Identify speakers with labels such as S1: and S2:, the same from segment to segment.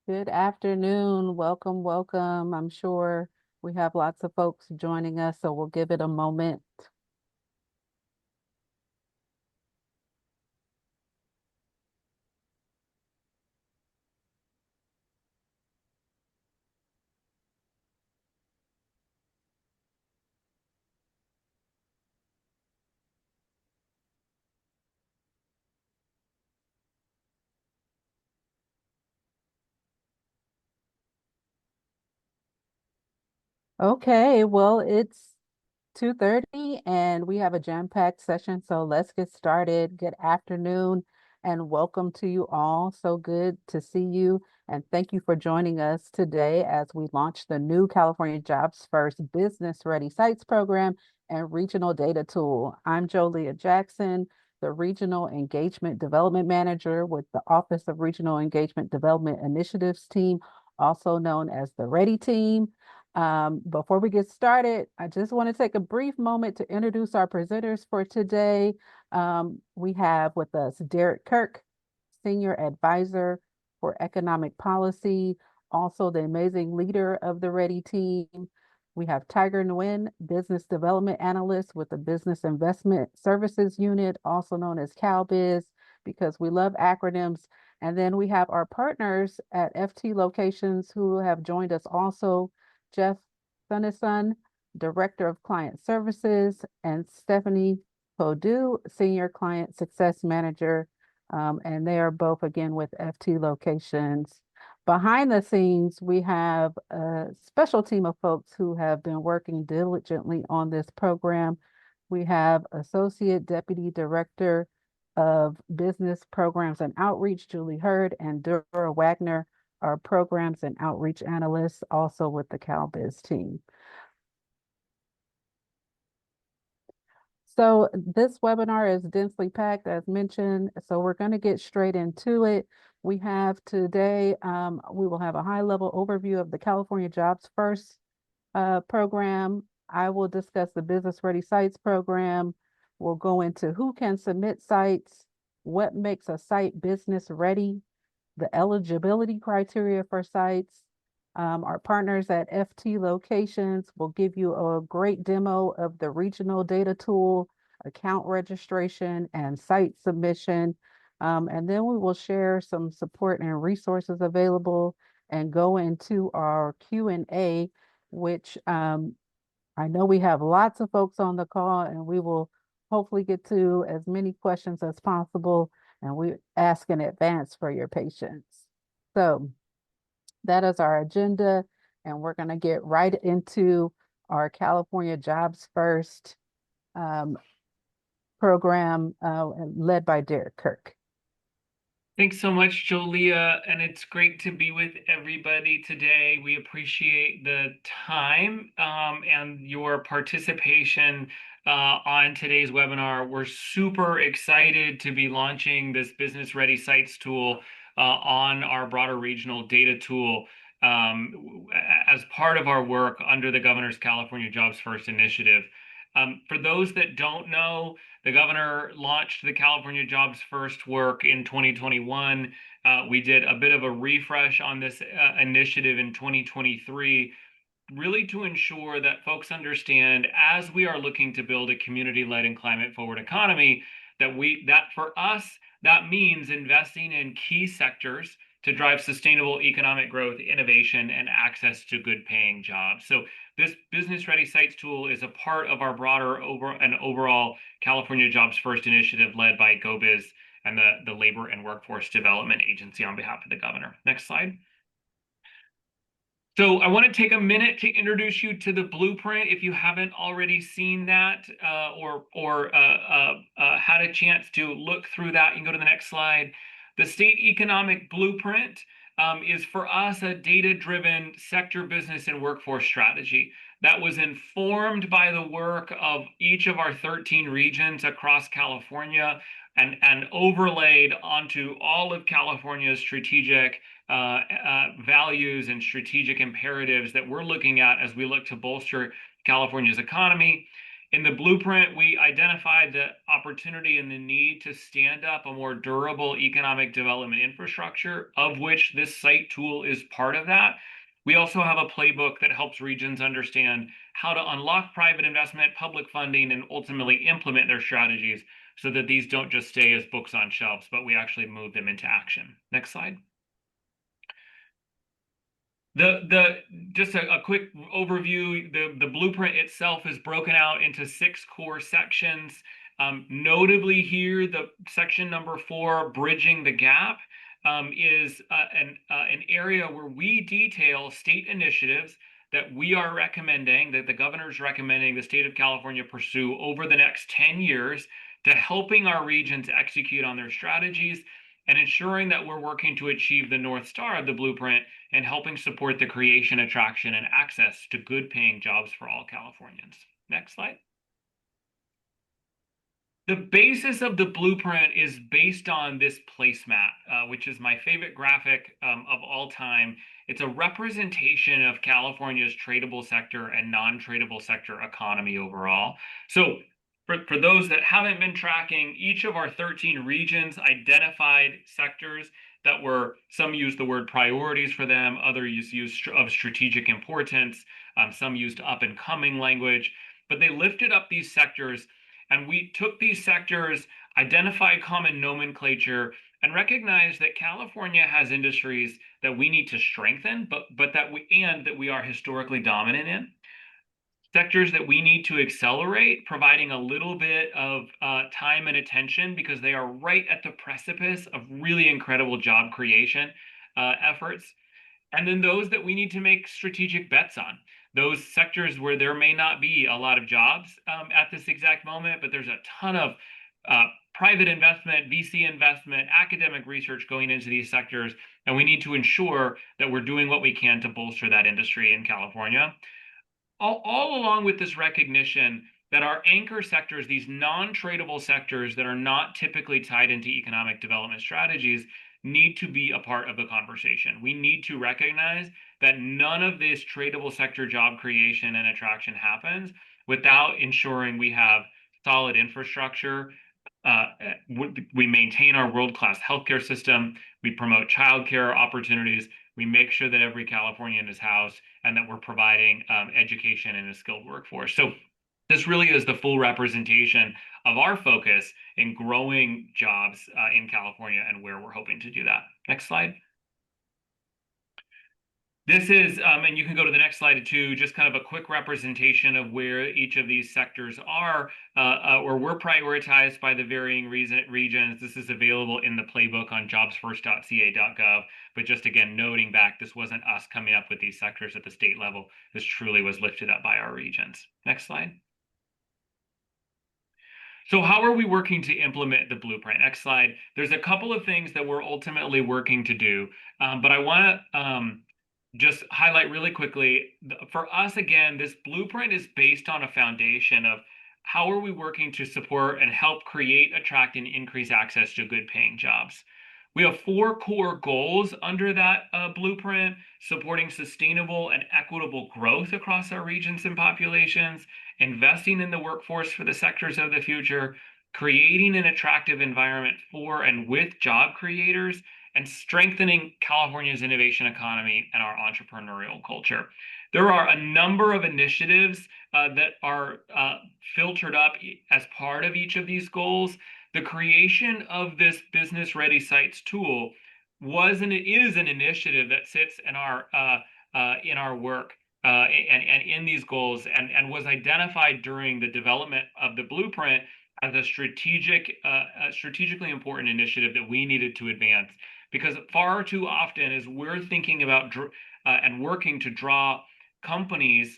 S1: Good afternoon. Welcome, welcome. I'm sure we have lots of folks joining us, so we'll give it a moment. Okay, well, it's 2:30 and we have a jam-packed session, so let's get started. Good afternoon and welcome to you all. So good to see you and thank you for joining us today as we launch the new California Jobs First Business Ready Sites program and regional data tool. I'm Jolia Jackson, the Regional Engagement Development Manager with the Office of Regional Engagement Development Initiatives team, also known as the READY team. Before we get started, I just want to take a brief moment to introduce our presenters for today. We have with us Derek Kirk, Senior Advisor for Economic Policy, also the amazing leader of the READY team. We have Tiger Nguyen, Business Development Analyst with the Business Investment Services Unit, also known as GO-Biz, because we love acronyms. And then we have our partners at FT locations who have joined us also. Jeff Sunnison, Director of Client Services, and Stephanie Podu, Senior Client Success Manager. And they are both again with FT locations. Behind the scenes, we have a special team of folks who have been working diligently on this program. We have Associate Deputy Director of Business Programs and Outreach, Julie Hurd, and Dora Wagner, our programs and outreach analysts, also with the GO-Biz team. So this webinar is densely packed, as mentioned, so we're going to get straight into it. We have today, we will have a high-level overview of the California Jobs First program. I will discuss the Business Ready Sites program. We'll go into who can submit sites, what makes a site business ready, the eligibility criteria for sites. Our partners at FT locations will give you a great demo of the regional data tool, account registration, and site submission. And then we will share some support and resources available and go into our Q&A, which I know we have lots of folks on the call, and we will hopefully get to as many questions as possible, and we ask in advance for your patience. So that is our agenda, and we're going to get right into our California Jobs First program led by Derek Kirk.
S2: Thanks so much, Jolia, and it's great to be with everybody today. We appreciate the time and your participation on today's webinar. We're super excited to be launching this Business Ready Sites tool on our broader regional data tool as part of our work under the Governor's California Jobs First initiative. For those that don't know, the governor launched the California Jobs First work in 2021. We did a bit of a refresh on this initiative in 2023, really to ensure that folks understand, as we are looking to build a community-led and climate-forward economy, that for us, that means investing in key sectors to drive sustainable economic growth, innovation, and access to good-paying jobs. So this Business Ready Sites tool is a part of our broader overall California Jobs First initiative led by GO-Biz and the Labor and Workforce Development Agency on behalf of the governor. Next slide. So I want to take a minute to introduce you to the blueprint if you haven't already seen that or had a chance to look through that. You can go to the next slide. The state economic blueprint is for us a data-driven sector, business, and workforce strategy that was informed by the work of each of our 13 regions across California and overlaid onto all of California's strategic values and strategic imperatives that we're looking at as we look to bolster California's economy. In the blueprint, we identified the opportunity and the need to stand up a more durable economic development infrastructure, of which this site tool is part of that. We also have a playbook that helps regions understand how to unlock private investment, public funding, and ultimately implement their strategies so that these don't just stay as books on shelves, but we actually move them into action. Next slide. Just a quick overview. The blueprint itself is broken out into 6 core sections. Notably here, the section number 4, bridging the gap, is an area where we detail state initiatives that we are recommending, that the governor's recommending the state of California pursue over the next 10 years to helping our regions execute on their strategies and ensuring that we're working to achieve the North Star of the blueprint and helping support the creation, attraction, and access to good paying jobs for all Californians. Next slide. The basis of the blueprint is based on this placemat, which is my favorite graphic of all time. It's a representation of California's tradable sector and non-tradable sector economy overall. So for those that haven't been tracking, each of our 13 regions identified sectors that were, some used the word priorities for them, others used of strategic importance, some used up and coming language, but they lifted up these sectors and we took these sectors, identified common nomenclature, and recognized that California has industries that we need to strengthen, but that we are historically dominant in. Sectors that we need to accelerate, providing a little bit of time and attention because they are right at the precipice of really incredible job creation efforts. And then those that we need to make strategic bets on, those sectors where there may not be a lot of jobs at this exact moment, but there's a ton of private investment, VC investment, academic research going into these sectors. And we need to ensure that we're doing what we can to bolster that industry in California. All along with this recognition that our anchor sectors, these non-tradable sectors that are not typically tied into economic development strategies, need to be a part of the conversation. We need to recognize that none of this tradable sector job creation and attraction happens without ensuring we have solid infrastructure. We maintain our world-class healthcare system. We promote childcare opportunities. We make sure that every Californian is housed and that we're providing education and a skilled workforce. So this really is the full representation of our focus in growing jobs in California and where we're hoping to do that. Next slide. This is, and you can go to the next slide too, just kind of a quick representation of where each of these sectors are or were prioritized by the varying regions. This is available in the playbook on jobsfirst.ca.gov. But just again, noting back, this wasn't us coming up with these sectors at the state level. This truly was lifted up by our regions. Next slide. So how are we working to implement the blueprint? Next slide. There's a couple of things that we're ultimately working to do, but I want to just highlight really quickly. For us, again, this blueprint is based on a foundation of how are we working to support and help create, attract, and increase access to good paying jobs. We have 4 core goals under that blueprint: supporting sustainable and equitable growth across our regions and populations, investing in the workforce for the sectors of the future, creating an attractive environment for and with job creators, and strengthening California's innovation economy and our entrepreneurial culture. There are a number of initiatives that are filtered up as part of each of these goals. The creation of this business ready sites tool was and it is an initiative that sits in our work and in these goals and was identified during the development of the blueprint as a strategically important initiative that we needed to advance, because far too often as we're thinking about and working to draw companies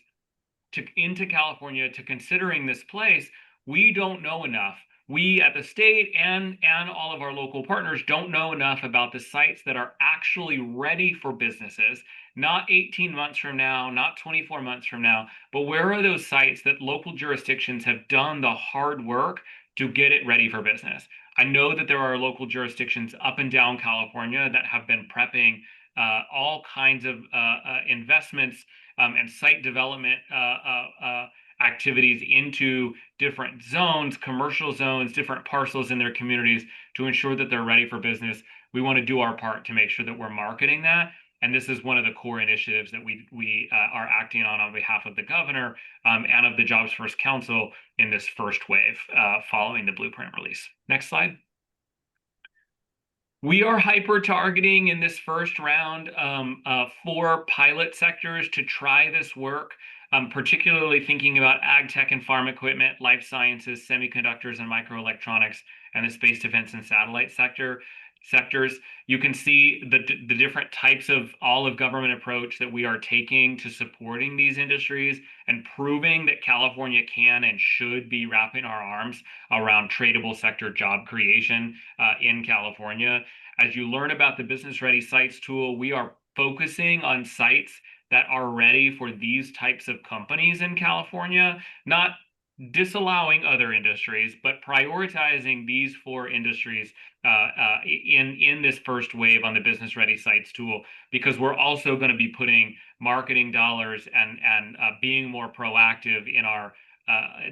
S2: into California to considering this place, we don't know enough. We at the state and all of our local partners don't know enough about the sites that are actually ready for businesses, not 18 months from now, not 24 months from now, but where are those sites that local jurisdictions have done the hard work to get it ready for business? I know that there are local jurisdictions up and down California that have been prepping all kinds of investments and site development activities into different zones, commercial zones, different parcels in their communities to ensure that they're ready for business. We want to do our part to make sure that we're marketing that. And this is one of the core initiatives that we are acting on behalf of the governor and of the Jobs First Council in this first wave following the blueprint release. Next slide. We are hyper targeting in this first round 4 pilot sectors to try this work, particularly thinking about ag tech and farm equipment, life sciences, semiconductors and microelectronics, and the space defense and satellite sectors. You can see the different types of all of government approach that we are taking to supporting these industries and proving that California can and should be wrapping our arms around tradable sector job creation in California. As you learn about the Business Ready Sites tool, we are focusing on sites that are ready for these types of companies in California, not disallowing other industries, but prioritizing these 4 industries in this first wave on the Business Ready Sites tool, because we're also going to be putting marketing dollars and being more proactive in our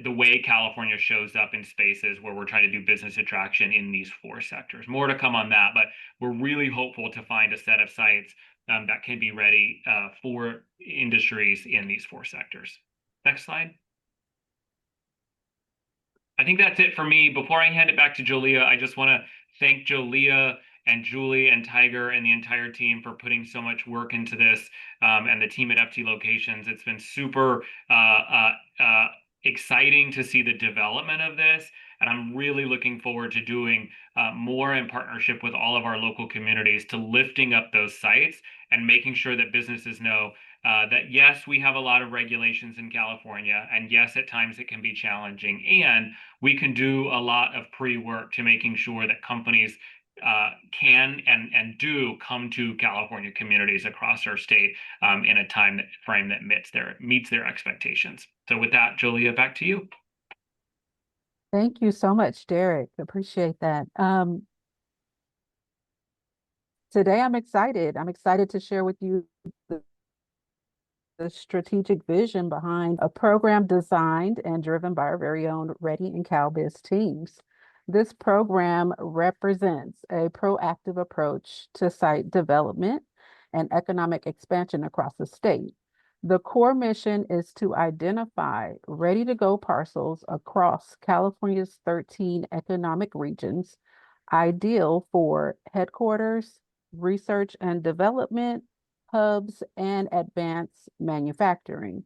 S2: the way California shows up in spaces where we're trying to do business attraction in these 4 sectors. More to come on that, but we're really hopeful to find a set of sites that can be ready for industries in these 4 sectors. Next slide. I think that's it for me. Before I hand it back to Jolia, I just want to thank Jolia and Julie and Tiger and the entire team for putting so much work into this, and the team at FT Locations. It's been super exciting to see the development of this, and I'm really looking forward to doing more in partnership with all of our local communities to lifting up those sites and making sure that businesses know that yes, we have a lot of regulations in California, and yes, at times it can be challenging, and we can do a lot of pre-work to making sure that companies can and do come to California communities across our state in a time frame that meets their expectations. So with that, Julia, back to you.
S1: Thank you so much, Derek. Appreciate that. Today I'm excited. I'm excited to share with you the strategic vision behind a program designed and driven by our very own Ready and GO-Biz teams. This program represents a proactive approach to site development and economic expansion across the state. The core mission is to identify ready-to-go parcels across California's 13 economic regions, ideal for headquarters, research and development, hubs, and advanced manufacturing.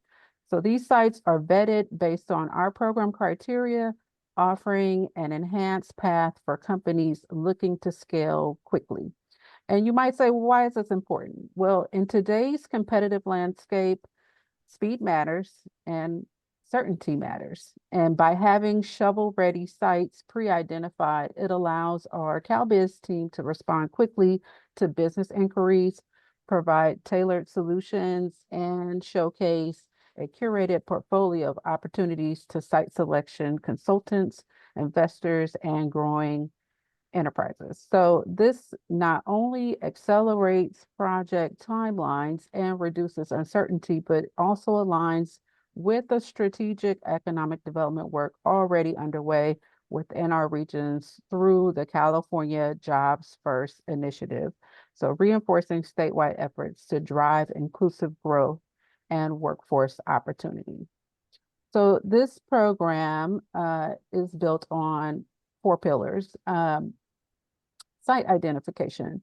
S1: So these sites are vetted based on our program criteria, offering an enhanced path for companies looking to scale quickly. And you might say, well, why is this important? Well, in today's competitive landscape, speed matters and certainty matters. And by having shovel-ready sites pre-identified, it allows our GO-Biz team to respond quickly to business inquiries, provide tailored solutions, and showcase a curated portfolio of opportunities to site selection consultants, investors, and growing enterprises. So this not only accelerates project timelines and reduces uncertainty, but also aligns with the strategic economic development work already underway within our regions through the California Jobs First initiative. So reinforcing statewide efforts to drive inclusive growth and workforce opportunity. So this program is built on 4 pillars. Site identification,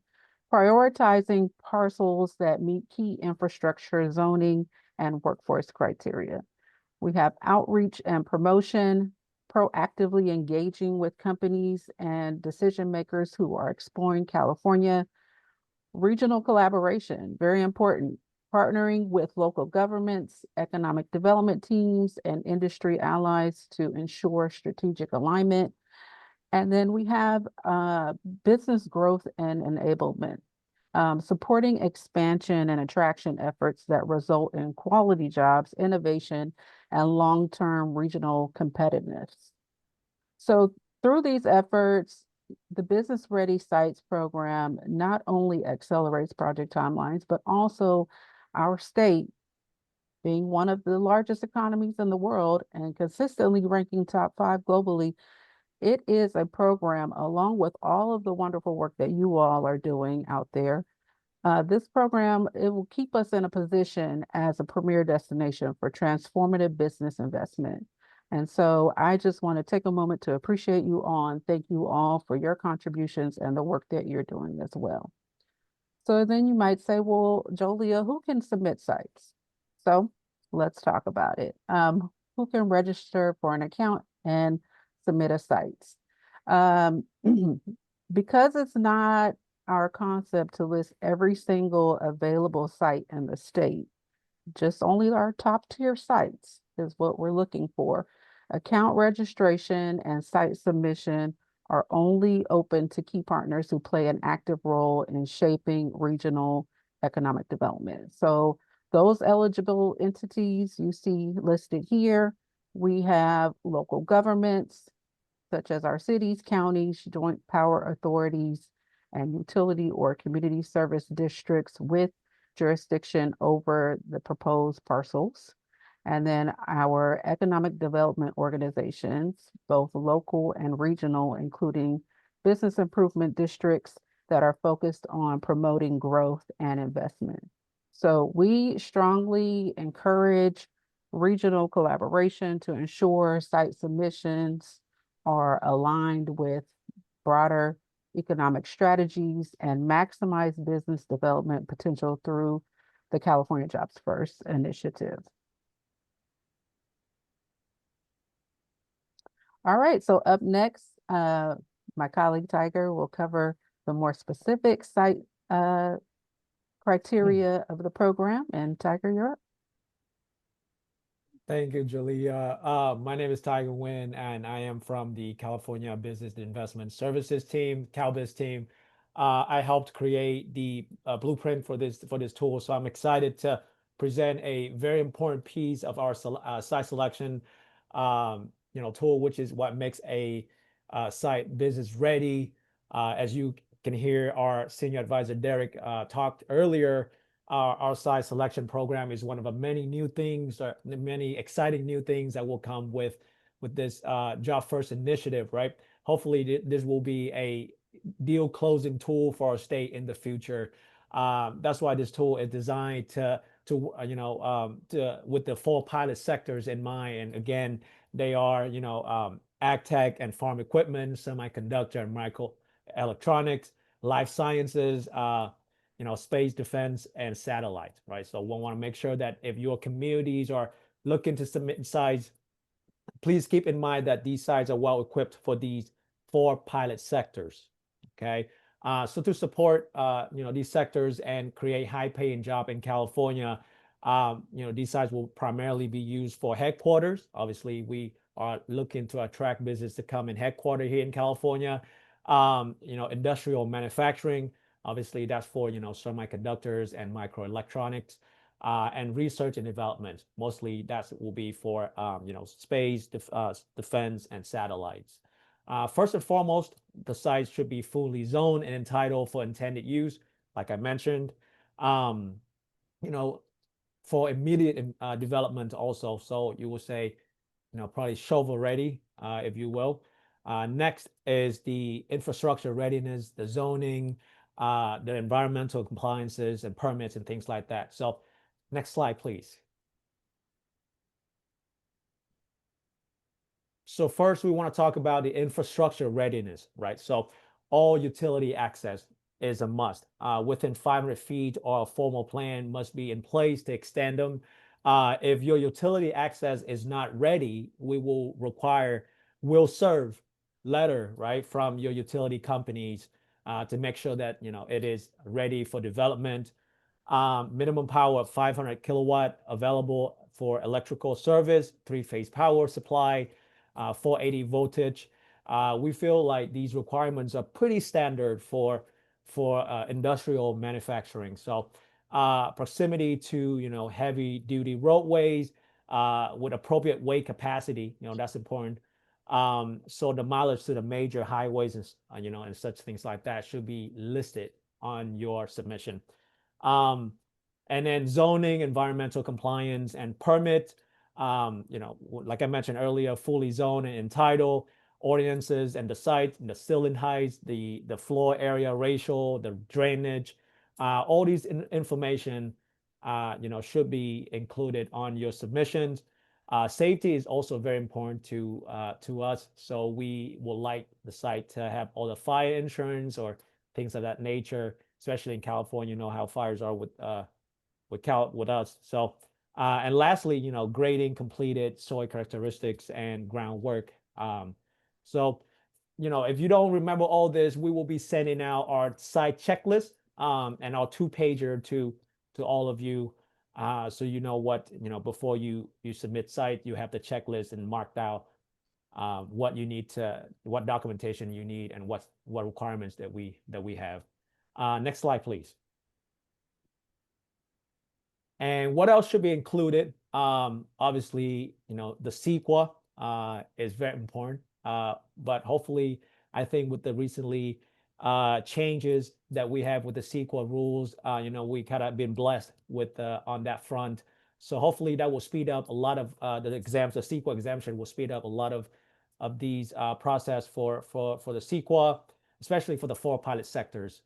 S1: prioritizing parcels that meet key infrastructure, zoning, and workforce criteria. We have outreach and promotion, proactively engaging with companies and decision makers who are exploring California. Regional collaboration, very important, partnering with local governments, economic development teams, and industry allies to ensure strategic alignment. And then we have business growth and enablement, supporting expansion and attraction efforts that result in quality jobs, innovation, and long-term regional competitiveness. So through these efforts, the Business Ready Sites program not only accelerates project timelines, but also our state being one of the largest economies in the world and consistently ranking top five globally, it is a program along with all of the wonderful work that you all are doing out there. This program, it will keep us in a position as a premier destination for transformative business investment. And so I just want to take a moment to appreciate you all and thank you all for your contributions and the work that you're doing as well. So then you might say, well, Jolia, who can submit sites? So let's talk about it. Who can register for an account and submit a site? Um, because it's not our concept to list every single available site in the state, just only our top tier sites is what we're looking for. Account registration and site submission are only open to key partners who play an active role in shaping regional economic development. So those eligible entities you see listed here, we have local governments, such as our cities, counties, joint power authorities, and utility or community service districts with jurisdiction over the proposed parcels. And then our economic development organizations, both local and regional, including business improvement districts that are focused on promoting growth and investment. So we strongly encourage regional collaboration to ensure site submissions are aligned with broader economic strategies and maximize business development potential through the California Jobs First initiative. All right, so up next, my colleague Tiger will cover the more specific site criteria of the program. And Tiger, you're up.
S3: Thank you, Julia. My name is Tiger Nguyen, and I am from the California Business Investment Services team, CalBiz team. I helped create the blueprint for this tool, so I'm excited to present a very important piece of our site selection, tool, which is what makes a site business ready. As you can hear, our senior advisor Derek talked earlier. Our site selection program is one of the many new things, many exciting new things that will come with this Job First initiative, right? Hopefully, this will be a deal closing tool for our state in the future. That's why this tool is designed to with the four pilot sectors in mind. And again, they are ag tech and farm equipment, semiconductor and microelectronics, life sciences. Space defense and satellites, right? So we want to make sure that if your communities are looking to submit sites, please keep in mind that these sites are well equipped for these four pilot sectors. Okay. So to support these sectors and create high paying job in California, these sites will primarily be used for headquarters. Obviously, we are looking to attract business to come in headquarters here in California. Industrial manufacturing. Obviously, that's for semiconductors and microelectronics, and research and development. Mostly, that will be for space, defense, and satellites. First and foremost, the sites should be fully zoned and entitled for intended use, like I mentioned. Um, you know, for immediate development also. So you will say, probably shovel ready, if you will. Next is the infrastructure readiness, the zoning, the environmental compliances and permits and things like that. So next slide, please. So first, we want to talk about the infrastructure readiness, right? So all utility access is a must. Within 500 feet, or a formal plan must be in place to extend them. If your utility access is not ready, we will serve letter, right, from your utility companies to make sure that it is ready for development. Minimum power of 500 kilowatt available for electrical service, three-phase power supply, 480 voltage. We feel like these requirements are pretty standard for industrial manufacturing. So proximity to heavy duty roadways with appropriate weight capacity, that's important. So the mileage to the major highways and such things like that should be listed on your submission. Um, And then zoning, environmental compliance, and permit. Like I mentioned earlier, fully zoned and entitled ordinances and the site, the ceiling heights, the floor area ratio, the drainage, all these information, should be included on your submissions. Safety is also very important to us, so we would like the site to have all the fire insurance or things of that nature, especially in California. You know how fires are with us. So, and lastly, grading completed, soil characteristics, and groundwork. So, if you don't remember all this, we will be sending out our site checklist and our two-pager to all of you. So you know what, before you submit site, you have the checklist and marked out what you need what documentation you need, and what requirements that we have. Next slide, please. And what else should be included? Obviously, the CEQA is very important. But hopefully, I think with the recently changes that we have with the CEQA rules, we kind of been blessed with on that front. So hopefully that will speed up a lot of the exams. The CEQA exemption will speed up a lot of these process for the CEQA, especially for the 4 pilot sectors.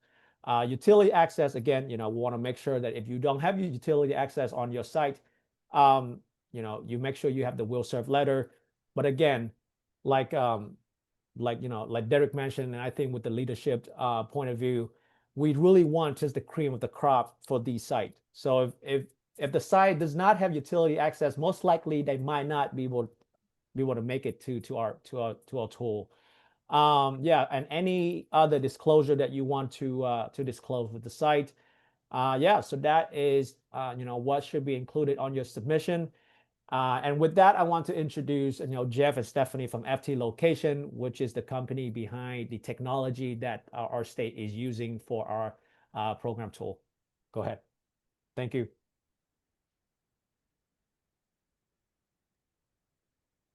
S3: Utility access, again, we want to make sure that if you don't have your utility access on your site, you make sure you have the will serve letter. But again, like Derek mentioned, and I think with the leadership point of view, we really want just the cream of the crop for these sites. So if the site does not have utility access, most likely they might not be able to make it to our tool. Yeah, and any other disclosure that you want to disclose with the site. Yeah, so that is what should be included on your submission. And with that, I want to introduce Jeff and Stephanie from FT Location, which is the company behind the technology that our state is using for our program tool. Go ahead. Thank you.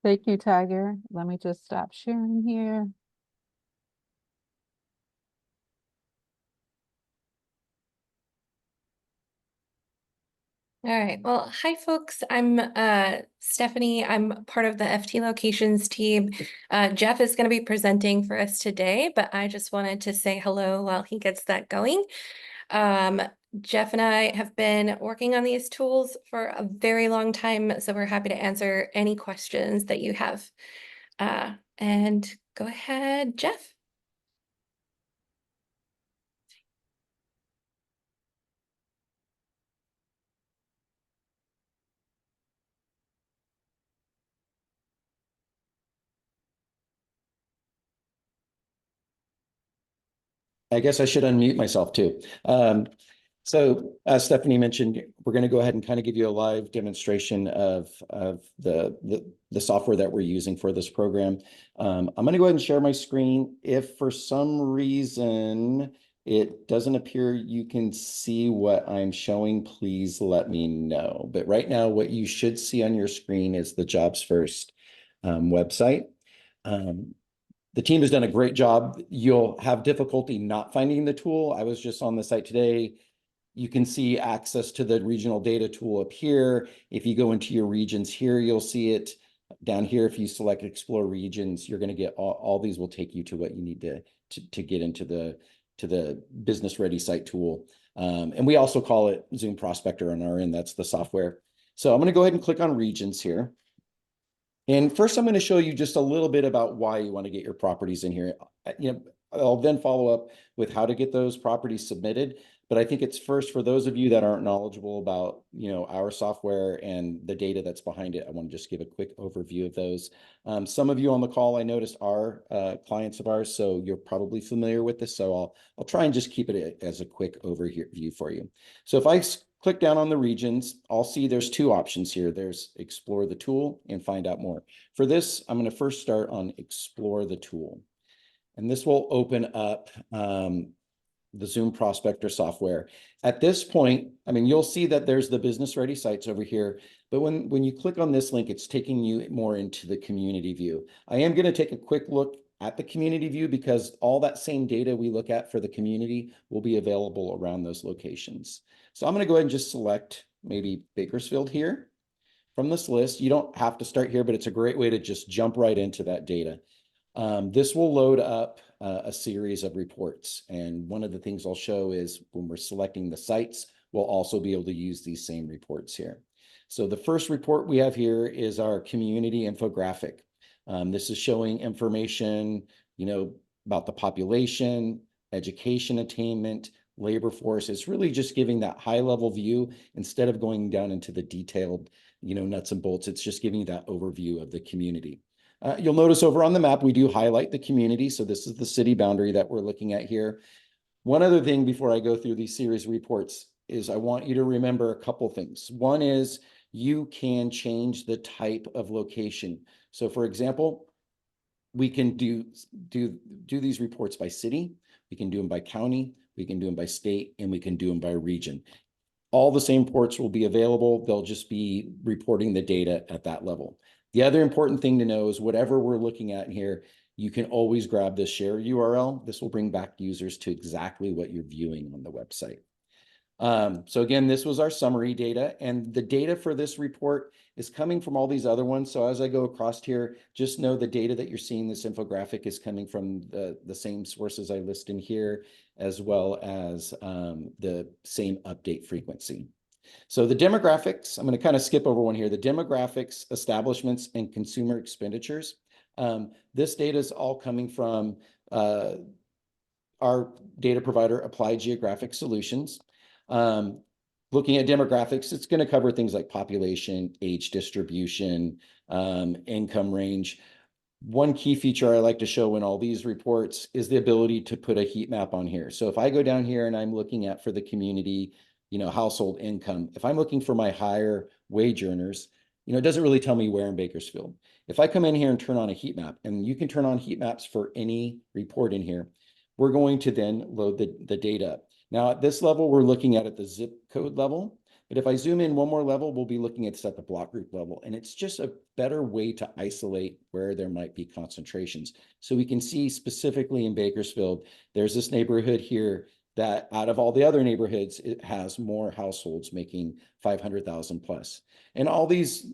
S1: Thank you, Tiger. Let me just stop sharing here.
S4: All right. Well, hi, folks. I'm Stephanie. I'm part of the FT Locations team. Jeff is going to be presenting for us today, but I just wanted to say hello while he gets that going. Jeff and I have been working on these tools for a very long time, so we're happy to answer any questions that you have. And go ahead, Jeff.
S5: I guess I should unmute myself too. So as Stephanie mentioned, we're going to go ahead and kind of give you a live demonstration of the software that we're using for this program. I'm going to go ahead and share my screen. If for some reason it doesn't appear you can see what I'm showing, please let me know. But right now, what you should see on your screen is the Jobs First website. The team has done a great job. You'll have difficulty not finding the tool. I was just on the site today. You can see access to the regional data tool up here. If you go into your regions here, you'll see it down here. If you select Explore Regions, you're going to get all these will take you to what you need to get into the business ready site tool. And we also call it Zoom Prospector on our end. That's the software. So I'm going to go ahead and click on Regions here. And first, I'm going to show you just a little bit about why you want to get your properties in here. I'll then follow up with how to get those properties submitted. But I think it's first for those of you that aren't knowledgeable about, our software and the data that's behind it. I want to just give a quick overview of those. Some of you on the call, I noticed, are clients of ours, so you're probably familiar with this. So I'll try and just keep it as a quick overview for you. So if I click down on the regions, I'll see there's 2 options here. There's Explore the Tool and Find Out More. For this, I'm going to first start on Explore the Tool. And this will open up the Zoom Prospector software. At this point, you'll see that there's the business ready sites over here. But when you click on this link, it's taking you more into the community view. I am going to take a quick look at the community view because all that same data we look at for the community will be available around those locations. So I'm going to go ahead and just select maybe Bakersfield here from this list. You don't have to start here, but it's a great way to just jump right into that data. This will load up a series of reports. And one of the things I'll show is when we're selecting the sites, we'll also be able to use these same reports here. So the first report we have here is our community infographic. This is showing information, about the population, education attainment, labor force. It's really just giving that high level view instead of going down into the detailed, nuts and bolts. It's just giving you that overview of the community. You'll notice over on the map, we do highlight the community. So this is the city boundary that we're looking at here. One other thing before I go through these series reports is I want you to remember a couple things. One is you can change the type of location. So for example, we can do these reports by city, we can do them by county, we can do them by state, and we can do them by region. All the same ports will be available. They'll just be reporting the data at that level. The other important thing to know is whatever we're looking at here, you can always grab the share URL. This will bring back users to exactly what you're viewing on the website. So again, this was our summary data, and the data for this report is coming from all these other ones. So as I go across here, just know the data that you're seeing, this infographic, is coming from the same sources I list in here, as well as the same update frequency. So the demographics, I'm going to kind of skip over one here. The demographics, establishments, and consumer expenditures. This data is all coming from our data provider, Applied Geographic Solutions. Looking at demographics, it's going to cover things like population, age distribution, income range. One key feature I like to show in all these reports is the ability to put a heat map on here. So if I go down here and I'm looking at for the community, household income, if I'm looking for my higher wage earners, it doesn't really tell me where in Bakersfield. If I come in here and turn on a heat map, and you can turn on heat maps for any report in here, we're going to then load the data up. Now at this level, we're looking at the zip code level, but if I zoom in one more level, we'll be looking at this at the block group level. And it's just a better way to isolate where there might be concentrations. So we can see specifically in Bakersfield, there's this neighborhood here that out of all the other neighborhoods, it has more households making 500,000 plus. And all these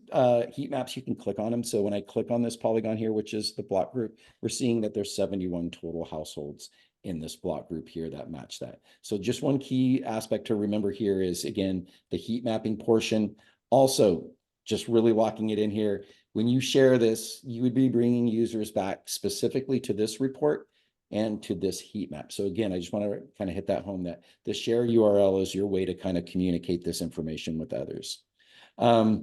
S5: heat maps, you can click on them. So when I click on this polygon here, which is the block group, we're seeing that there's 71 total households in this block group here that match that. So just one key aspect to remember here is, again, the heat mapping portion. Also, just really locking it in here. When you share this, you would be bringing users back specifically to this report and to this heat map. So again, I just want to kind of hit that home that the share URL is your way to kind of communicate this information with others. Now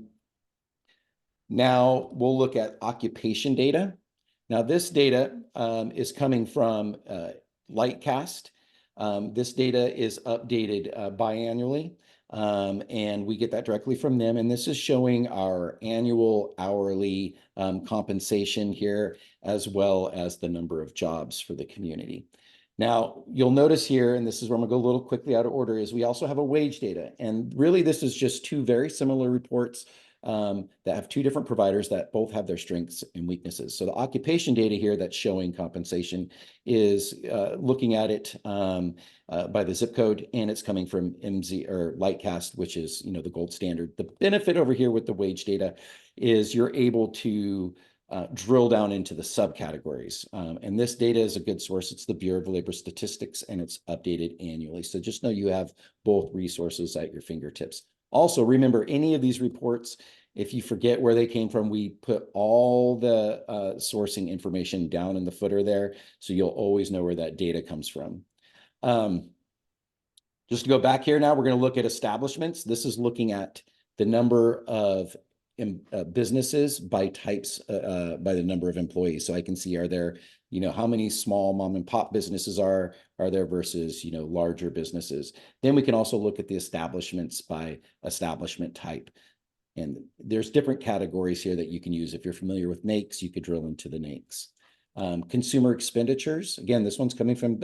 S5: we'll look at occupation data. Now this data is coming from Lightcast. This data is updated biannually, and we get that directly from them. And this is showing our annual hourly compensation here, as well as the number of jobs for the community. Now, you'll notice here, and this is where I'm going to go a little quickly out of order, is we also have a wage data. And really, this is just two very similar reports that have two different providers that both have their strengths and weaknesses. So the occupation data here that's showing compensation is looking at it by the zip code, and it's coming from MZ or Lightcast, which is the gold standard. The benefit over here with the wage data is you're able to drill down into the subcategories. And this data is a good source. It's the Bureau of Labor Statistics, and it's updated annually. So just know you have both resources at your fingertips. Also, remember, any of these reports, if you forget where they came from, we put all the sourcing information down in the footer there, so you'll always know where that data comes from. Just to go back here now, we're going to look at establishments. This is looking at the number of businesses by types, by the number of employees. So I can see, are there, how many small mom and pop businesses are there versus, larger businesses. Then we can also look at the establishments by establishment type. And there's different categories here that you can use. If you're familiar with NAICS, you could drill into the NAICS. Consumer expenditures. Again, this one's coming from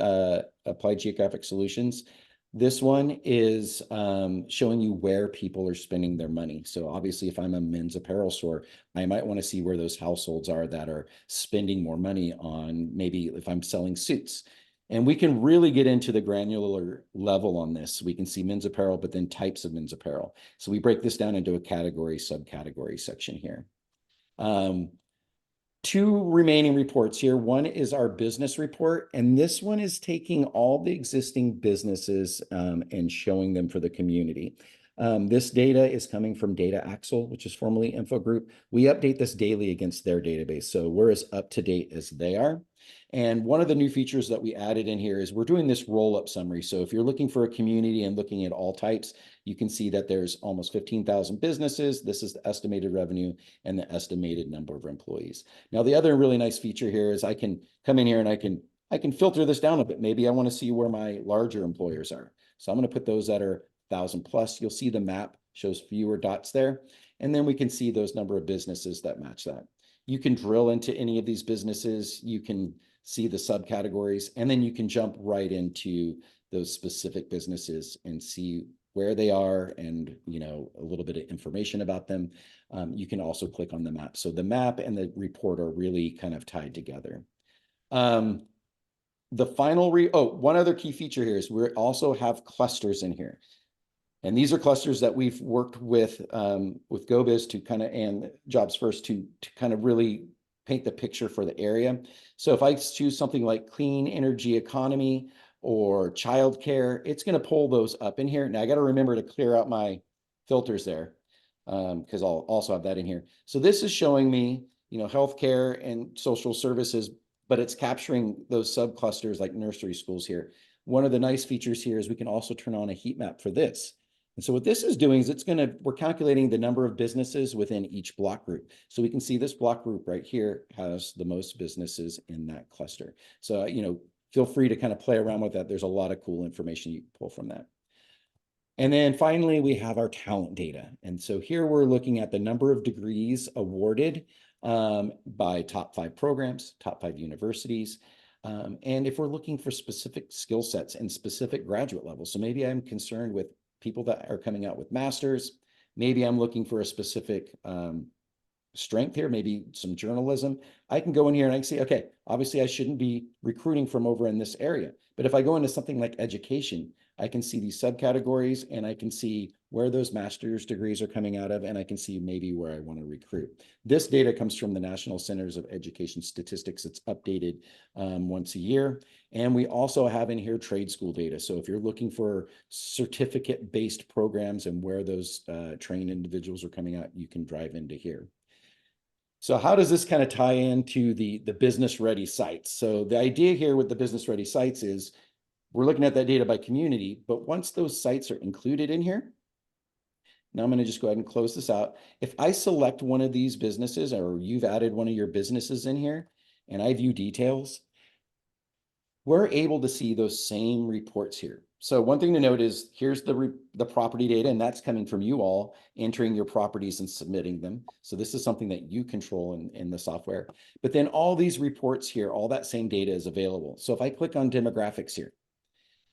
S5: Applied Geographic Solutions. This one is showing you where people are spending their money. So obviously, if I'm a men's apparel store, I might want to see where those households are that are spending more money on, maybe if I'm selling suits. And we can really get into the granular level on this. We can see men's apparel, but then types of men's apparel. So we break this down into a category, subcategory section here. Two remaining reports here. One is our business report, and this one is taking all the existing businesses and showing them for the community. This data is coming from Data Axle, which is formerly Info Group. We update this daily against their database, so we're as up to date as they are. And one of the new features that we added in here is we're doing this roll-up summary. So if you're looking for a community and looking at all types, you can see that there's almost 15,000 businesses. This is the estimated revenue and the estimated number of employees. Now, the other really nice feature here is I can come in here and I can filter this down a bit. Maybe I want to see where my larger employers are. So I'm going to put those that are 1,000 plus. You'll see the map shows fewer dots there. And then we can see those number of businesses that match that. You can drill into any of these businesses. You can see the subcategories, and then you can jump right into those specific businesses and see where they are and, you know, a little bit of information about them. You can also click on the map. So the map and the report are really kind of tied together. The final, one other key feature here is we also have clusters in here. And these are clusters that we've worked with GO-Biz to kind of, and Jobs First to kind of really paint the picture for the area. So if I choose something like clean energy economy or childcare, it's going to pull those up in here. Now I got to remember to clear out my filters there because I'll also have that in here. So this is showing me, you know, healthcare and social services, but it's capturing those subclusters like nursery schools here. One of the nice features here is we can also turn on a heat map for this. And so what this is doing is we're calculating the number of businesses within each block group. So we can see this block group right here has the most businesses in that cluster. So, you know, feel free to kind of play around with that. There's a lot of cool information you can pull from that. And then finally, we have our talent data. And so here we're looking at the number of degrees awarded by top 5 programs, top 5 universities. And if we're looking for specific skill sets and specific graduate levels, so maybe I'm concerned with people that are coming out with masters. Maybe I'm looking for a specific strength here, maybe some journalism. I can go in here and I can see, okay, obviously I shouldn't be recruiting from over in this area. But if I go into something like education, I can see these subcategories and I can see where those master's degrees are coming out of, and I can see maybe where I want to recruit. This data comes from the National Centers of Education Statistics. It's updated once a year. And we also have in here trade school data. So if you're looking for certificate-based programs and where those trained individuals are coming out, you can drive into here. So how does this kind of tie into the business ready sites? So the idea here with the business ready sites is we're looking at that data by community, but once those sites are included in here, now I'm going to just go ahead and close this out. If I select one of these businesses, or you've added one of your businesses in here and I view details, we're able to see those same reports here. So one thing to note is here's the property data, and that's coming from you all entering your properties and submitting them. So this is something that you control in the software. But then all these reports here, all that same data is available. So if I click on demographics here,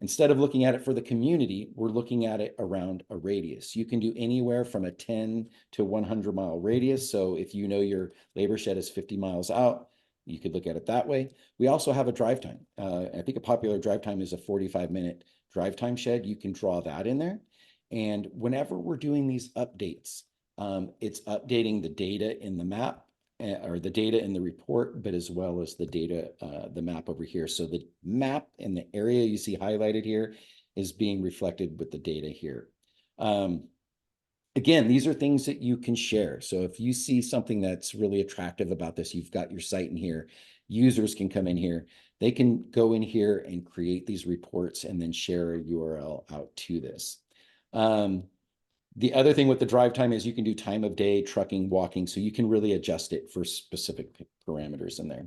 S5: instead of looking at it for the community, we're looking at it around a radius. You can do anywhere from a 10 to 100 mile radius. So if you know your labor shed is 50 miles out, you could look at it that way. We also have a drive time. I think a popular drive time is a 45-minute drive time shed. You can draw that in there. And whenever we're doing these updates, it's updating the data in the map or the data in the report, but as well as the data, the map over here. So the map in the area you see highlighted here is being reflected with the data here. Again, these are things that you can share. So if you see something that's really attractive about this, you've got your site in here, users can come in here, they can go in here and create these reports and then share a URL out to this. The other thing with the drive time is you can do time of day, trucking, walking, so you can really adjust it for specific parameters in there.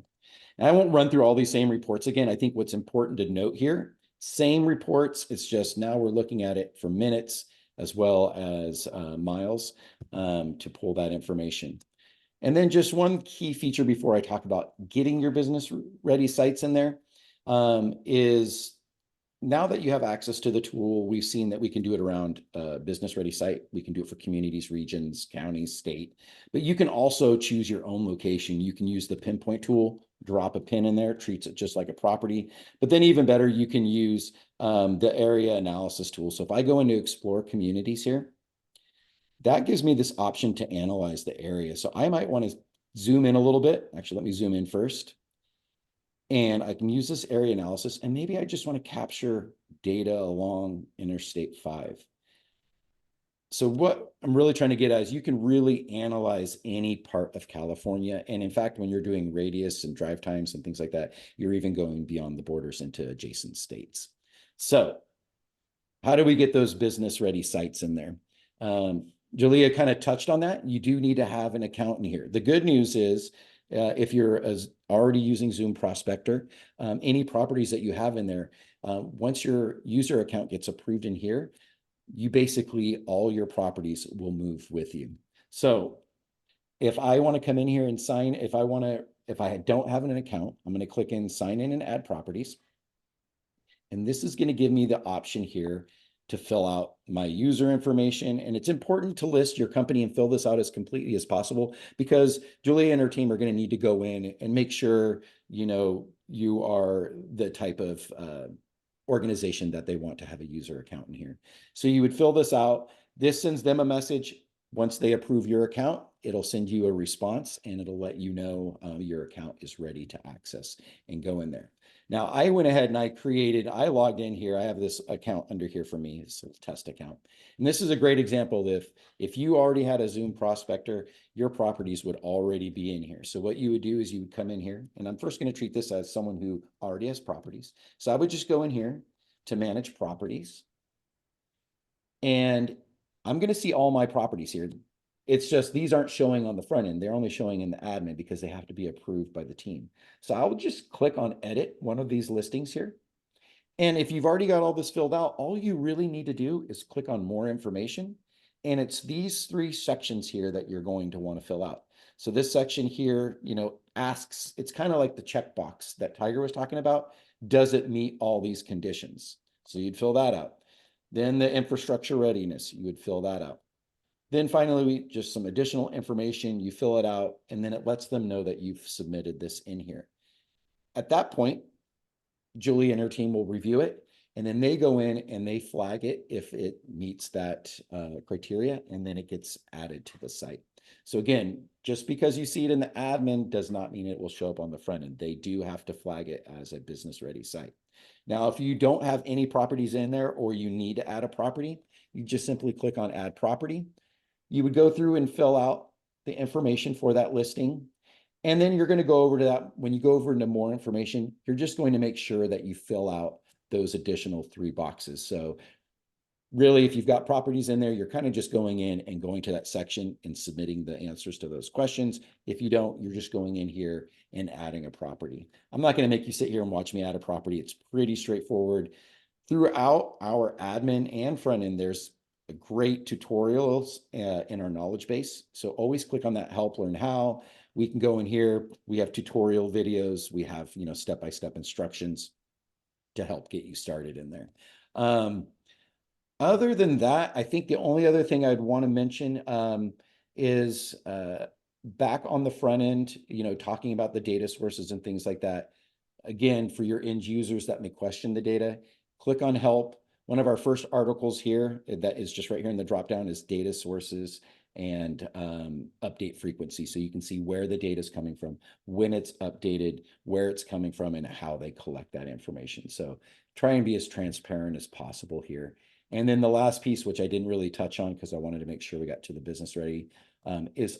S5: And I won't run through all these same reports again. I think what's important to note here, same reports, it's just now we're looking at it for minutes as well as miles to pull that information. And then just one key feature before I talk about getting your business ready sites in there is now that you have access to the tool, we've seen that we can do it around a business ready site. We can do it for communities, regions, counties, state, but you can also choose your own location. You can use the pinpoint tool, drop a pin in there, treats it just like a property. But then even better, you can use the area analysis tool. So if I go into explore communities here, that gives me this option to analyze the area. So I might want to zoom in a little bit. Actually, let me zoom in first. And I can use this area analysis, and maybe I just want to capture data along Interstate 5. So what I'm really trying to get at is you can really analyze any part of California. And in fact, when you're doing radius and drive times and things like that, you're even going beyond the borders into adjacent states. So how do we get those business ready sites in there? Julia kind of touched on that. You do need to have an account in here. The good news is if you're already using Zoom Prospector, any properties that you have in there, once your user account gets approved in here, you basically, all your properties will move with you. So if I want to come in here and sign, if I don't have an account, I'm going to click in sign in and add properties. And this is going to give me the option here to fill out my user information. And it's important to list your company and fill this out as completely as possible, because Julia and her team are going to need to go in and make sure, you know, you are the type of organization that they want to have a user account in here. So you would fill this out. This sends them a message. Once they approve your account, it'll send you a response and it'll let you know your account is ready to access and go in there. Now I went ahead and I logged in here. I have this account under here for me, it's a test account. And this is a great example of if you already had a Zoom Prospector, your properties would already be in here. So what you would do is you would come in here, and I'm first going to treat this as someone who already has properties. So I would just go in here to manage properties. And I'm going to see all my properties here. It's just these aren't showing on the front end. They're only showing in the admin because they have to be approved by the team. So I would just click on edit one of these listings here. And if you've already got all this filled out, all you really need to do is click on more information. And it's these 3 sections here that you're going to want to fill out. So this section here, you know, asks, it's kind of like the checkbox that Tiger was talking about. Does it meet all these conditions? So you'd fill that out. Then the infrastructure readiness, you would fill that out. Then finally, just some additional information, you fill it out, and then it lets them know that you've submitted this in here. At that point, Julie and her team will review it, and then they go in and they flag it if it meets that criteria, and then it gets added to the site. So again, just because you see it in the admin does not mean it will show up on the front end. They do have to flag it as a business ready site. Now, if you don't have any properties in there or you need to add a property, you just simply click on add property. You would go through and fill out the information for that listing. And then you're going to go over to that. When you go over into more information, you're just going to make sure that you fill out those additional 3 boxes. So really, if you've got properties in there, you're kind of just going in and going to that section and submitting the answers to those questions. If you don't, you're just going in here and adding a property. I'm not going to make you sit here and watch me add a property. It's pretty straightforward. Throughout our admin and front end, there's great tutorials in our knowledge base. So always click on that help, learn how. We can go in here. We have tutorial videos. We have, you know, step-by-step instructions to help get you started in there. Other than that, I think the only other thing I'd want to mention is back on the front end, you know, talking about the data sources and things like that. Again, for your end users that may question the data, click on help. One of our first articles here that is just right here in the dropdown is data sources and update frequency. So you can see where the data is coming from, when it's updated, where it's coming from, and how they collect that information. So try and be as transparent as possible here. And then the last piece, which I didn't really touch on because I wanted to make sure we got to the business ready, is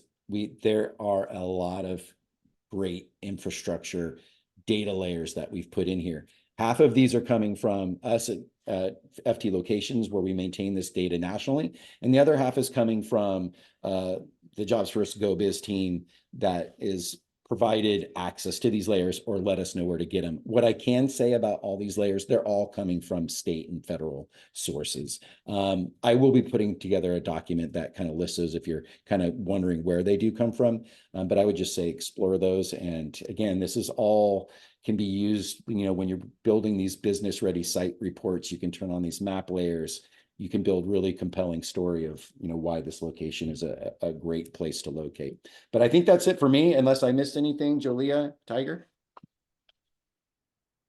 S5: there are a lot of great infrastructure data layers that we've put in here. Half of these are coming from us at FT locations where we maintain this data nationally. And the other half is coming from the Jobs First GO-Biz team that is provided access to these layers or let us know where to get them. What I can say about all these layers, they're all coming from state and federal sources. I will be putting together a document that kind of lists those if you're kind of wondering where they do come from. But I would just say explore those. And again, this is all can be used, when you're building these business ready site reports. You can turn on these map layers. You can build really compelling story of, why this location is a great place to locate. But I think that's it for me, unless I missed anything. Jolia, Tiger?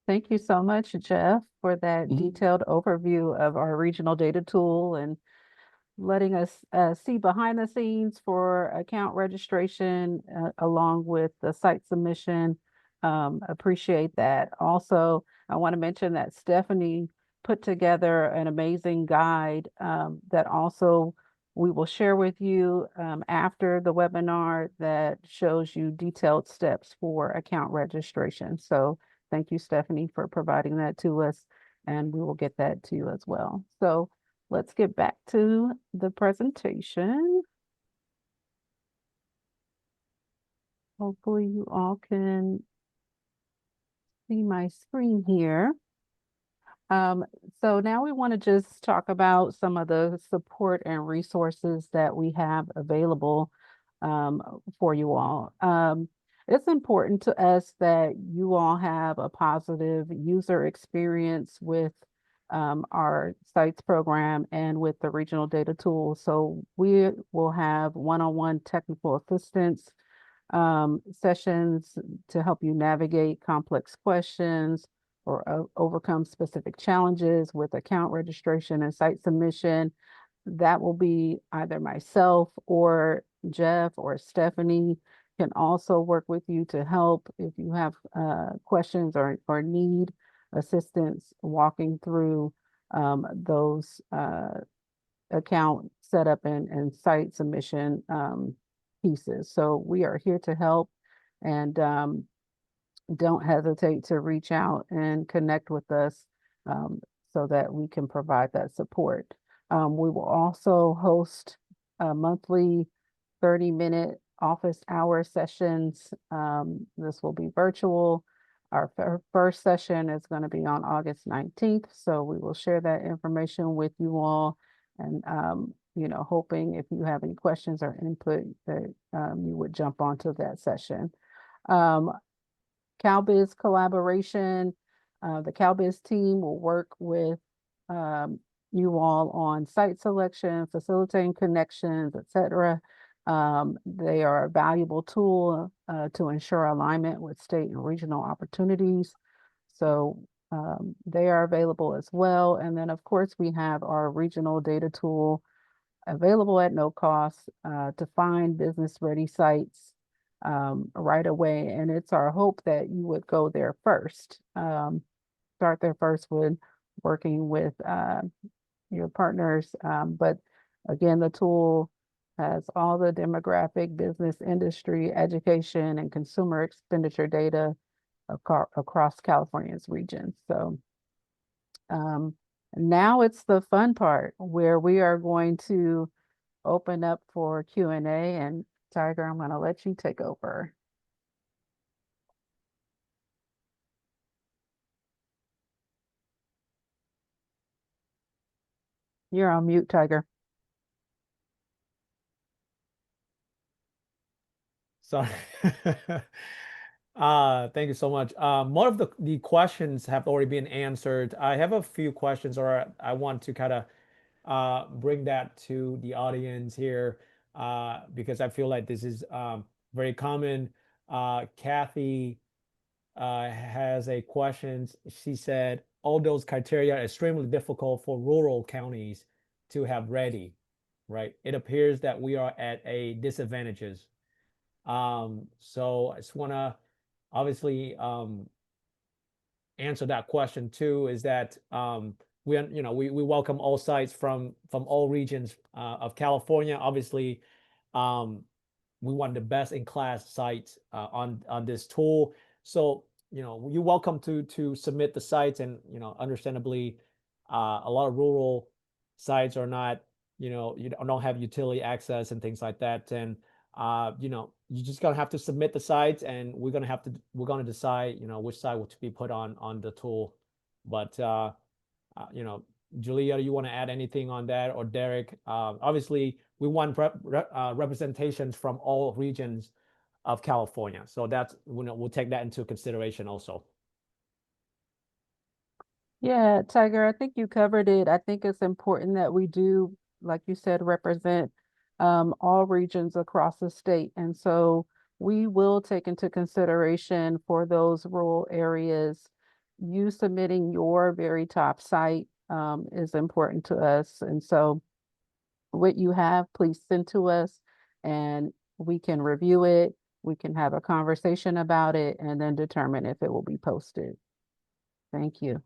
S1: Thank you so much, Jeff, for that
S5: Mhm.
S1: detailed overview of our regional data tool and letting us see behind the scenes for account registration along with the site submission. Appreciate that. Also, I want to mention that Stephanie put together an amazing guide that also we will share with you after the webinar that shows you detailed steps for account registration. So thank you, Stephanie, for providing that to us, and we will get that to you as well. So let's get back to the presentation. Hopefully you all can see my screen here. Um, so now we want to just talk about some of the support and resources that we have available for you all. It's important to us that you all have a positive user experience with our sites program and with the regional data tool. So we will have one-on-one technical assistance sessions to help you navigate complex questions or overcome specific challenges with account registration and site submission. That will be either myself or Jeff or Stephanie can also work with you to help if you have questions or need assistance walking through those account setup and site submission pieces. So we are here to help, and don't hesitate to reach out and connect with us so that we can provide that support. We will also host monthly 30-minute office hour sessions. This will be virtual. Our first session is going to be on August 19th. So we will share that information with you all, and hoping if you have any questions or input that you would jump onto that session. GO-Biz collaboration. The GO-Biz team will work with you all on site selection, facilitating connections, etc. They are a valuable tool to ensure alignment with state and regional opportunities. So they are available as well. And then, of course, we have our regional data tool available at no cost to find business-ready sites right away. And it's our hope that you would go there first. Start there first with working with your partners. But again, the tool has all the demographic, business, industry, education, and consumer expenditure data across California's regions. So now it's the fun part where we are going to open up for Q&A, and Tiger, I'm going to let you take over. You're on mute, Tiger.
S3: Sorry. Thank you so much. More of the questions have already been answered. I have a few questions, or I want to kind of bring that to the audience here because I feel like this is very common. Kathy has a question. She said, all those criteria are extremely difficult for rural counties to have ready, right? It appears that we are at a disadvantages. So I just want to obviously answer that question too, is that we welcome all sites from all regions of California. Obviously, we want the best in class sites on this tool. So you're welcome to submit the sites, and understandably, a lot of rural sites are not, you don't have utility access and things like that, and you just gonna have to submit the sites, and we're gonna decide which site to be put on the tool. But Julia, do you want to add anything on that, or Derek? Obviously, we want representations from all regions of California, so that's we'll take that into consideration also.
S1: Yeah, Tiger, I think you covered it. I think it's important that we do, like you said, represent all regions across the state. And so we will take into consideration for those rural areas, you submitting your very top site is important to us. And so what you have, please send to us and we can review it. We can have a conversation about it and then determine if it will be posted. Thank you.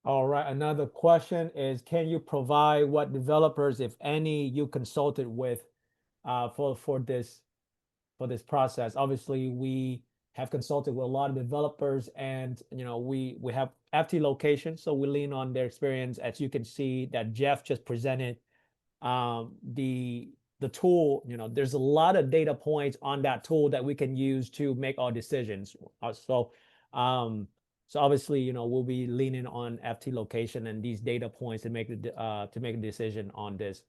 S3: All right, another question is, can you provide what developers, if any, you consulted with for this process? Obviously, we have consulted with a lot of developers, and we have FT locations, so we lean on their experience. As you can see, that Jeff just presented, the tool. There's a lot of data points on that tool that we can use to make our decisions. So obviously, we'll be leaning on FT location and these data points to make a decision on this.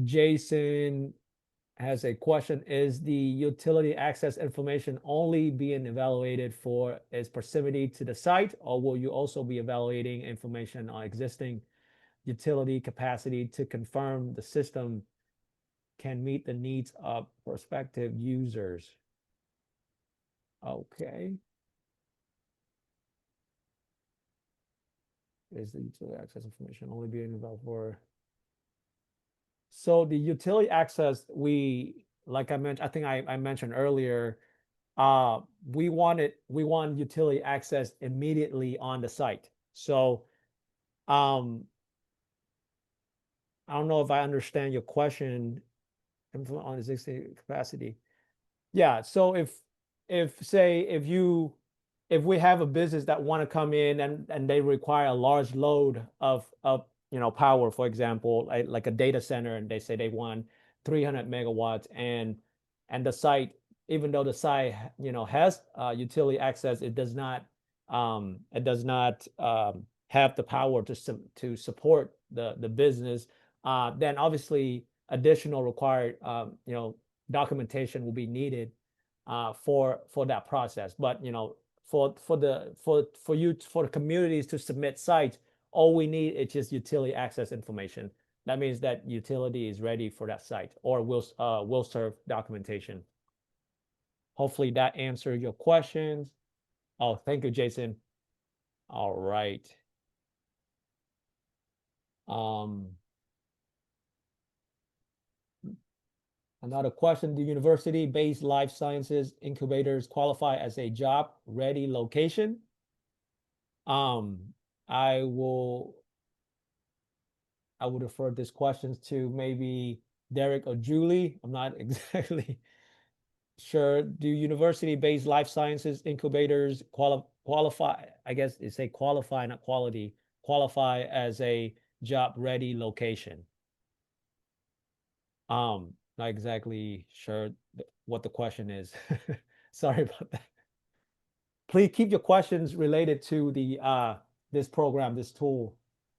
S3: Jason has a question. Is the utility access information only being evaluated for its proximity to the site, or will you also be evaluating information on existing utility capacity to confirm the system can meet the needs of prospective users? Okay. Is the utility access information only being evaluated for? So the utility access, like I mentioned, I think I mentioned earlier, we want utility access immediately on the site. So I don't know if I understand your question on existing capacity. Yeah, so if we have a business that want to come in and they require a large load of power, for example, like a data center, and they say they want 300 megawatts, and the site, even though the site has utility access, it does not have the power to support the business. Then obviously additional required documentation will be needed for that process. But for the communities to submit sites, all we need is just utility access information. That means that utility is ready for that site, or will serve documentation. Hopefully that answered your questions. Oh, thank you, Jason. All right. Another question, do university-based life sciences incubators qualify as a job-ready location? I will refer this questions to maybe Derek or Julie. I'm not exactly sure. Do university-based life sciences incubators qualify? I guess they say qualify, not quality. Qualify as a job-ready location. Not exactly sure what the question is. Sorry about that. Please keep your questions related to the this program, this tool.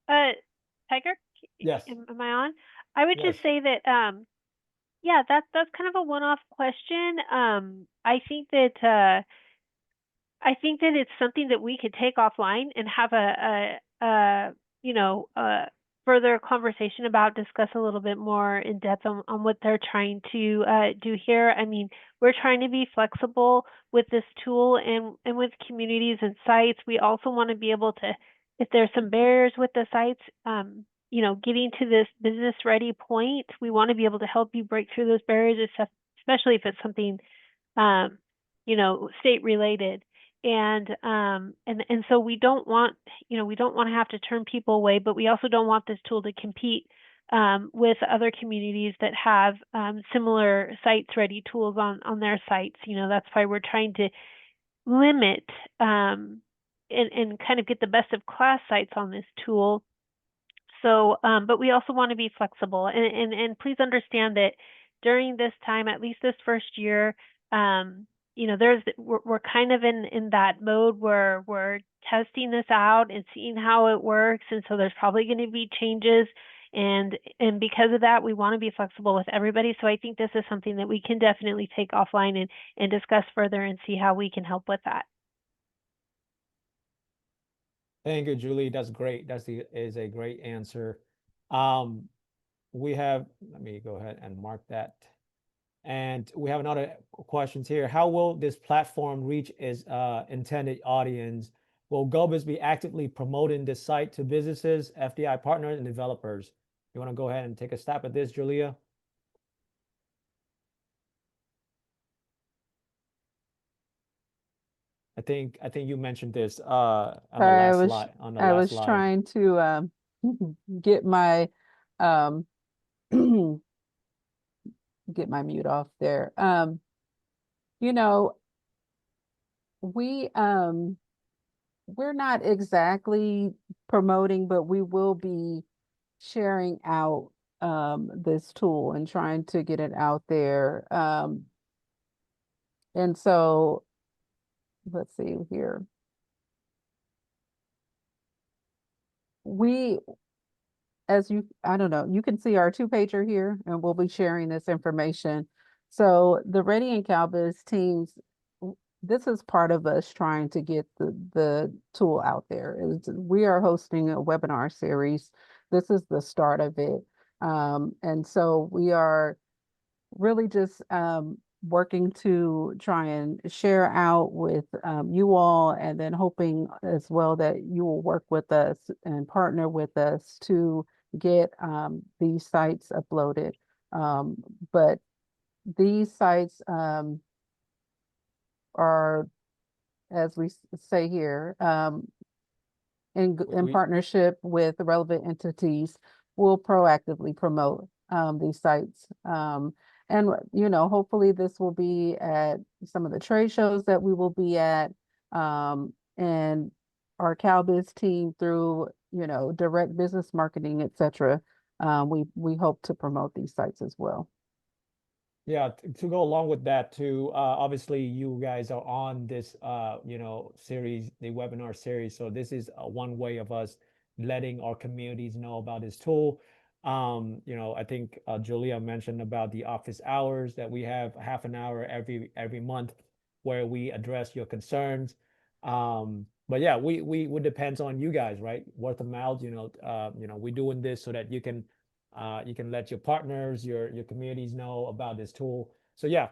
S6: Tiger,
S3: Yes.
S6: am I on? I would
S3: Yes.
S6: just say that yeah, that's kind of a one-off question. I think that it's something that we could take offline and have a further conversation about, discuss a little bit more in depth on what they're trying to do here. I mean, we're trying to be flexible with this tool and with communities and sites. We also want to be able to, if there's some barriers with the sites, getting to this business ready point, we want to be able to help you break through those barriers, especially if it's something state related. And so we don't want to have to turn people away, but we also don't want this tool to compete with other communities that have similar sites ready tools on their sites. That's why we're trying to limit and kind of get the best of class sites on this tool. So, but we also want to be flexible, and please understand that during this time, at least this first year, we're kind of in that mode where we're testing this out and seeing how it works, and so there's probably going to be changes, and because of that, we want to be flexible with everybody. So I think this is something that we can definitely take offline and discuss further and see how we can help with that.
S3: Thank you, Julie. That's great. Is a great answer. We have, let me go ahead and mark that. And we have another questions here. How will this platform reach its intended audience? Will GO-Biz be actively promoting this site to businesses, FDI partners, and developers? You want to go ahead and take a stab at this, Julia? I think you mentioned this on the
S1: Sorry,
S3: last slide. On the
S1: I
S3: last
S1: was
S3: slide.
S1: trying to get my um get my mute off there. You know, we we're not exactly promoting, but we will be sharing out this tool and trying to get it out there. And so let's see here. We, I don't know, you can see our two-pager here, and we'll be sharing this information. So the Ready and CalBiz teams, this is part of us trying to get the tool out there. We are hosting a webinar series. This is the start of it. And so we are really just working to try and share out with you all, and then hoping as well that you will work with us and partner with us to get these sites uploaded. But these sites are, as we say here, in partnership with the relevant entities, will proactively promote these sites. And hopefully this will be at some of the trade shows that we will be at, and our CalBiz team through direct business marketing, etc. We hope to promote these sites as well.
S3: Yeah, to go along with that too, obviously you guys are on this series, the webinar series. So this is one way of us letting our communities know about this tool. I think Julia mentioned about the office hours, that we have half an hour every month where we address your concerns. But yeah, we depends on you guys, right? Word of mouth, we're doing this so that you can let your partners, your communities know about this tool. So yeah,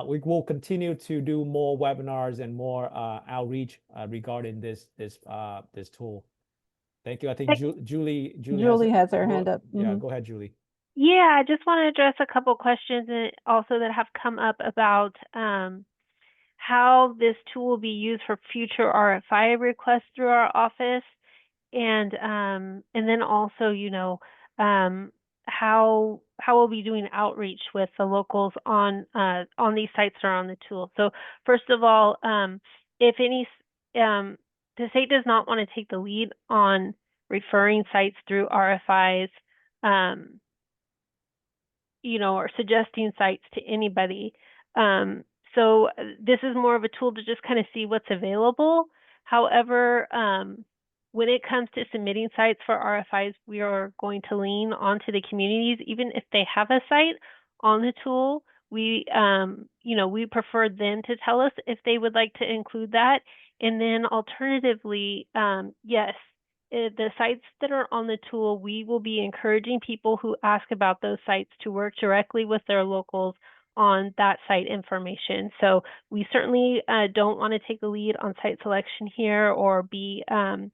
S3: we will continue to do more webinars and more outreach regarding this tool. Thank you. I think Julie
S1: has her hand up.
S3: Yeah, go ahead, Julie.
S6: Yeah, I just want to address a couple questions also that have come up about how this tool will be used for future RFI requests through our office, and then also, how we'll be doing outreach with the locals on these sites or on the tool. So first of all, if the state does not want to take the lead on referring sites through RFIs, or suggesting sites to anybody. So this is more of a tool to just kind of see what's available. However, when it comes to submitting sites for RFIs, we are going to lean onto the communities, even if they have a site on the tool. We prefer them to tell us if they would like to include that. And then alternatively, yes, the sites that are on the tool, we will be encouraging people who ask about those sites to work directly with their locals on that site information. So we certainly don't want to take the lead on site selection here, or be, the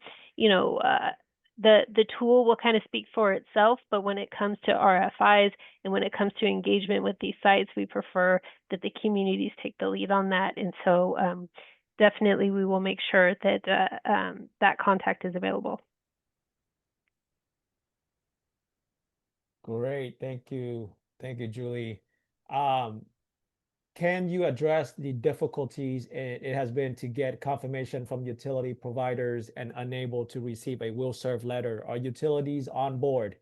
S6: tool will kind of speak for itself, but when it comes to RFIs and when it comes to engagement with these sites, we prefer that the communities take the lead on that. And so definitely we will make sure that that contact is available.
S3: Great, thank you, Julie. Can you address the difficulties it has been to get confirmation from utility providers and unable to receive a will serve letter? Are utilities on board?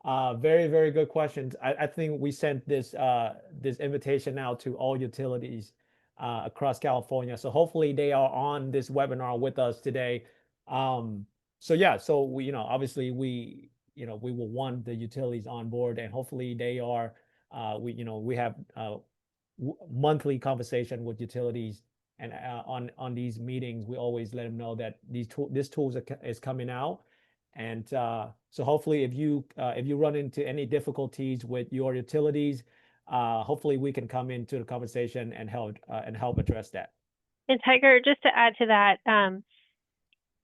S3: Very, very good questions. I think we sent this invitation out to all utilities across California. So hopefully they are on this webinar with us today. So yeah, so we, obviously we will want the utilities on board, and hopefully they are, we have monthly conversation with utilities, and on these meetings, we always let them know that this tools is coming out. And so hopefully if you run into any difficulties with your utilities, hopefully we can come into the conversation and help address that.
S6: And Tiger, just to add to that,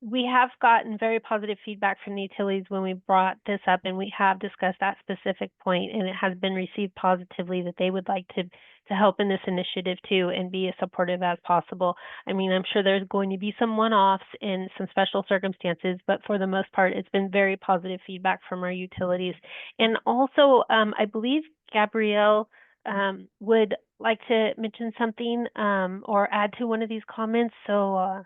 S6: we have gotten very positive feedback from the utilities when we brought this up, and we have discussed that specific point, and it has been received positively that they would like to help in this initiative too and be as supportive as possible. I mean, I'm sure there's going to be some one-offs in some special circumstances, but for the most part, it's been very positive feedback from our utilities. And also, I believe Gabrielle would like to mention something or add to one of these comments. So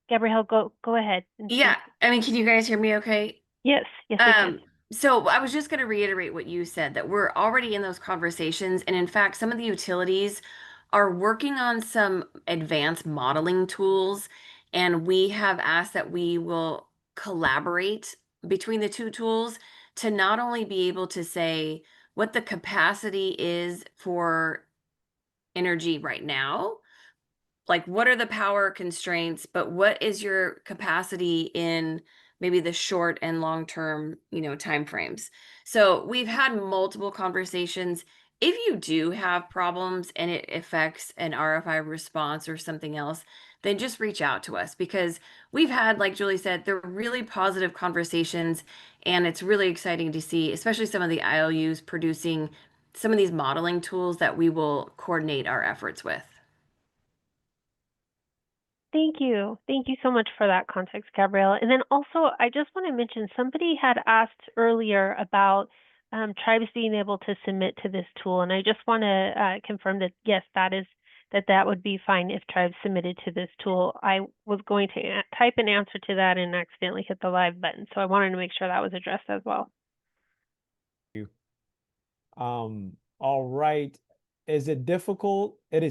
S6: Gabrielle, go ahead.
S7: Yeah, I mean, can you guys hear me okay?
S6: Yes, we can.
S7: So I was just going to reiterate what you said, that we're already in those conversations. And in fact, some of the utilities are working on some advanced modeling tools. And we have asked that we will collaborate between the two tools to not only be able to say what the capacity is for energy right now, like what are the power constraints, but what is your capacity in maybe the short and long term, time frames. So we've had multiple conversations. If you do have problems and it affects an RFI response or something else, then just reach out to us, because we've had, like Julie said, they're really positive conversations, and it's really exciting to see, especially some of the IOUs producing some of these modeling tools that we will coordinate our efforts with.
S6: Thank you. Thank you so much for that context, Gabrielle. And then also, I just want to mention, somebody had asked earlier about tribes being able to submit to this tool. And I just want to confirm that, yes, that would be fine if tribes submitted to this tool. I was going to type an answer to that and accidentally hit the live button. So I wanted to make sure that was addressed as well.
S3: All right. It is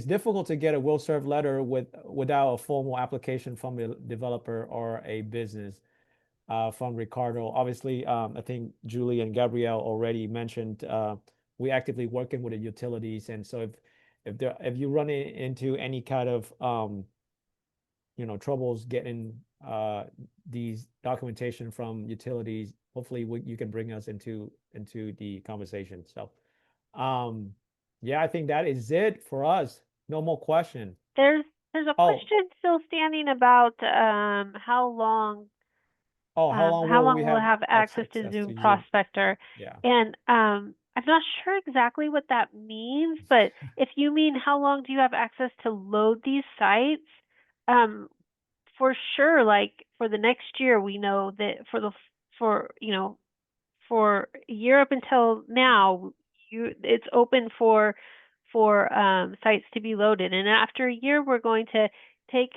S3: difficult to get a will serve letter without a formal application from a developer or a business. From Ricardo. Obviously, I think Julie and Gabrielle already mentioned we actively working with the utilities, and so if you run into any kind of troubles getting these documentation from utilities, hopefully you can bring us into the conversation. So yeah, I think that is it for us. No more question.
S6: There's a question still standing about how long
S3: how long
S6: will we have access to Zoom Prospector?
S3: Yeah.
S6: And I'm not sure exactly what that means, but if you mean how long do you have access to load these sites, for sure, like for the next year, we know that for a year up until now, it's open for sites to be loaded, and after a year, we're going to take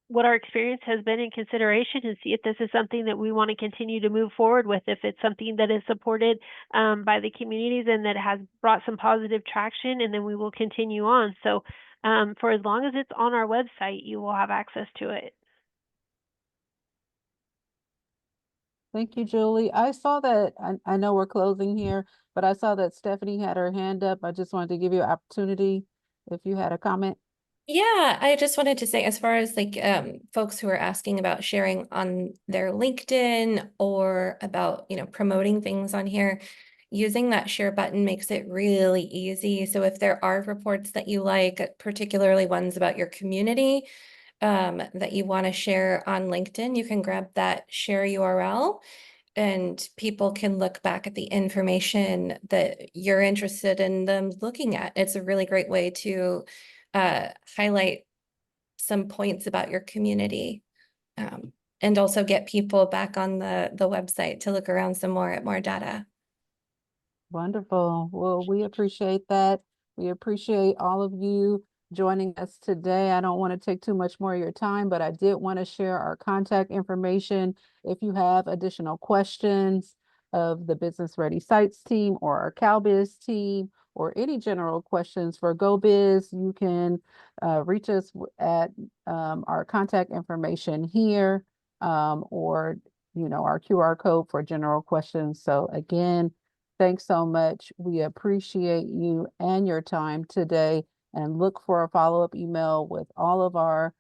S6: what our experience has been in consideration and see if this is something that we want to continue to move forward with, if it's something that is supported by the communities and that has brought some positive traction, and then we will continue on. So for as long as it's on our website, you will have access to it.
S1: Thank you, Julie. I saw that, I know we're closing here, but I saw that Stephanie had her hand up. I just wanted to give you an opportunity if you had a comment.
S4: Yeah, I just wanted to say, as far as like folks who are asking about sharing on their LinkedIn or about, promoting things on here, using that share button makes it really easy. So if there are reports that you like, particularly ones about your community, that you want to share on LinkedIn, you can grab that share URL and people can look back at the information that you're interested in them looking at. It's a really great way to highlight some points about your community, and also get people back on the website to look around some more at more data.
S1: Wonderful. Well, we appreciate that. We appreciate all of you joining us today. I don't want to take too much more of your time, but I did want to share our contact information. If you have additional questions of the Business Ready Sites team or our GO-Biz team, or any general questions for GO-Biz, you can reach us at our contact information here, or our QR code for general questions. So again, thanks so much. We appreciate you and your time today, and look for a follow-up email with all of our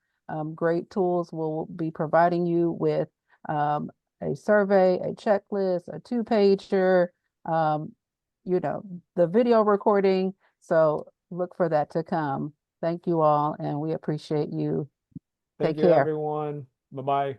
S1: great tools. We'll be providing you with a survey, a checklist, a 2-pager, the video recording. So look for that to come. Thank you all, and we appreciate you.
S3: Thank
S1: Take
S3: you,
S1: care.
S3: everyone. Bye-bye.